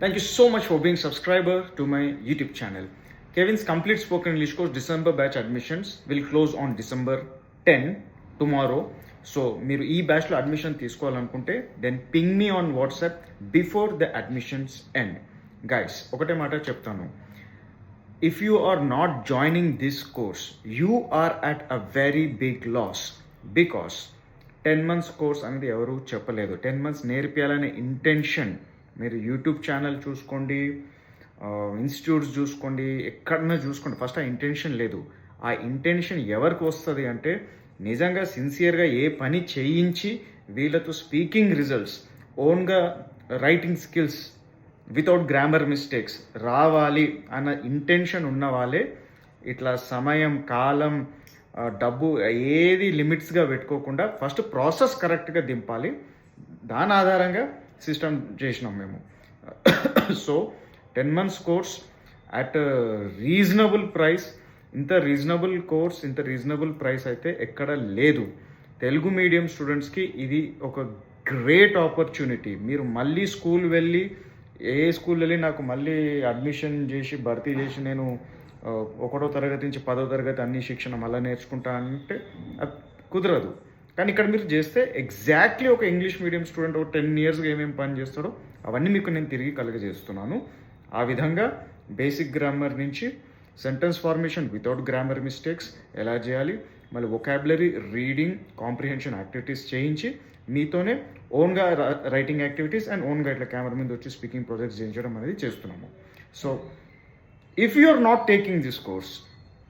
Thank you so much for being subscriber to my YouTube channel. Kevin's complete spoken English course December batch admissions will close on December 10 tomorrow. So మీరు ఈ బ్యాచ్లో admission తీసుకోవాలనుకుంటే then ping me on WhatsApp before the admissions end. Guys ఒకటే మాట చెప్తాను, if you are not joining this course you are at a very big loss. Because 10 months course అనేది ఎవరు చెప్పలేదు. 10 months నేర్పియాలనే ఇంటెన్షన్ మీరు యూట్యూబ్ ఛానల్ చూసుకోండి, institutes చూసుకోండి, ఎక్కడన్నా చూసుకోండి, ఫస్ట్ ఆ ఇంటెన్షన్ లేదు. ఆ ఇంటెన్షన్ ఎవరికి వస్తుంది అంటే నిజంగా సిన్సియర్గా ఏ పని చేయించి వీళ్ళతో స్పీకింగ్ రిజల్ట్స్, ఓన్గా writing skills without grammar mistakes రావాలి అన్న ఇంటెన్షన్ ఉన్న వాళ్ళే ఇట్లా సమయం, కాలం, డబ్బు ఏది లిమిట్స్గా పెట్టుకోకుండా ఫస్ట్ ప్రాసెస్ కరెక్ట్గా దింపాలి. దాని ఆధారంగా సిస్టమ్ చేసినాం మేము. So 10 months course at reasonable price. ఇంత రీజనబుల్ కోర్స్, ఇంత రీజనబుల్ ప్రైస్ అయితే ఎక్కడ లేదు. తెలుగు మీడియం స్టూడెంట్స్కి ఇది ఒక గ్రేట్ ఆపర్చునిటీ. మీరు మళ్ళీ స్కూల్ వెళ్ళి స్కూల్ వెళ్ళి నాకు మళ్ళీ అడ్మిషన్ చేసి భర్తీ చేసి నేను 1వ తరగతి నుంచి 10వ తరగతి అన్ని శిక్షణ మళ్ళీ నేర్చుకుంటా అంటే అది కుదరదు. కానీ ఇక్కడ మీరు చేస్తే ఎగ్జాక్ట్లీ ఒక ఇంగ్లీష్ మీడియం స్టూడెంట్ ఒక 10 yearsగా ఏమేమి పని చేస్తాడో అవన్నీ మీకు నేను తిరిగి కలుగజేస్తున్నాను. ఆ విధంగా బేసిక్ గ్రామర్ నుంచి sentence formation without grammar mistakes ఎలా చేయాలి, మళ్ళీ వొకాబులరీ, రీడింగ్, కాంప్రిహెన్షన్ యాక్టివిటీస్ చేయించి మీతోనే ఓన్గా రైటింగ్ యాక్టివిటీస్ అండ్ ఓన్గా ఇట్లా కెమెరా మీద వచ్చి స్పీకింగ్ ప్రాజెక్ట్స్ చేయించడం అనేది చేస్తున్నాము. So if you are not taking this course,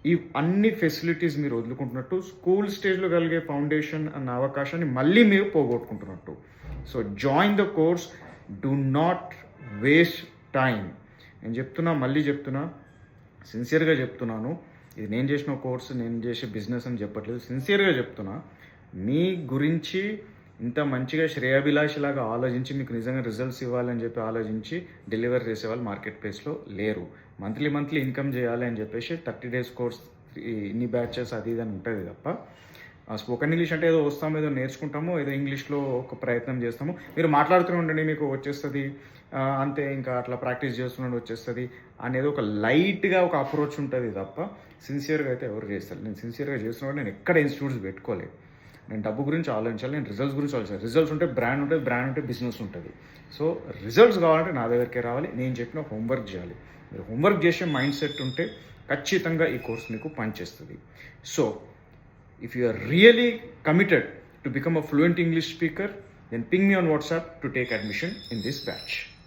ఈ అన్ని ఫెసిలిటీస్ మీరు వదులుకుంటున్నట్టు, స్కూల్ స్టేజ్లో కలిగే ఫౌండేషన్ అన్న అవకాశాన్ని మళ్ళీ మీరు పోగొట్టుకుంటున్నట్టు. So join the course, do not waste time. నేను చెప్తున్నా, మళ్ళీ చెప్తున్నా, సిన్సియర్గా చెప్తున్నాను. ఇది నేను చేసిన కోర్సు, నేను చేసే బిజినెస్ అని చెప్పట్లేదు, సిన్సియర్గా చెప్తున్నా. మీ గురించి ఇంత మంచిగా శ్రేయాభిలాషిలాగా ఆలోచించి మీకు నిజంగా రిజల్ట్స్ ఇవ్వాలని చెప్పి ఆలోచించి డెలివర్ చేసేవాళ్ళు మార్కెట్ ప్లేస్లో లేరు. మంత్లీ ఇన్కమ్ చేయాలి అని చెప్పేసి 30 days కోర్స్, ఇన్ని బ్యాచెస్ అది ఇది అని ఉంటుంది తప్ప స్పోకెన్ ఇంగ్లీష్ అంటే ఏదో వస్తాము, ఏదో నేర్చుకుంటాము, ఏదో ఇంగ్లీష్లో ఒక ప్రయత్నం చేస్తాము, మీరు మాట్లాడుతూనే ఉండండి మీకు వచ్చేస్తుంది అంతే, ఇంకా అట్లా ప్రాక్టీస్ చేస్తున్నాడు వచ్చేస్తుంది అనేది ఒక లైట్గా ఒక అప్రోచ్ ఉంటుంది తప్ప సిన్సియర్గా అయితే ఎవరు చేస్తారు. నేను సిన్సియర్గా చేస్తున్నాడు, నేను ఎక్కడ ఇన్స్టిట్యూట్స్ పెట్టుకోలేదు. నేను డబ్బు గురించి ఆలోచించాలి, నేను రిజల్ట్స్ గురించి ఆలోచించాలి. రిజల్ట్స్ ఉంటే బ్రాండ్ ఉంటుంది, బ్రాండ్ ఉంటే బిజినెస్ ఉంటుంది. సో రిజల్ట్స్ కావాలంటే నా దగ్గరికే రావాలి, నేను చెప్పిన హోంవర్క్ చేయాలి. మీరు హోంవర్క్ చేసే మైండ్ సెట్ ఉంటే ఖచ్చితంగా ఈ కోర్స్ మీకు పనిచేస్తుంది. So if you are really committed to become a fluent English speaker, then ping me on WhatsApp to take admission in this batch.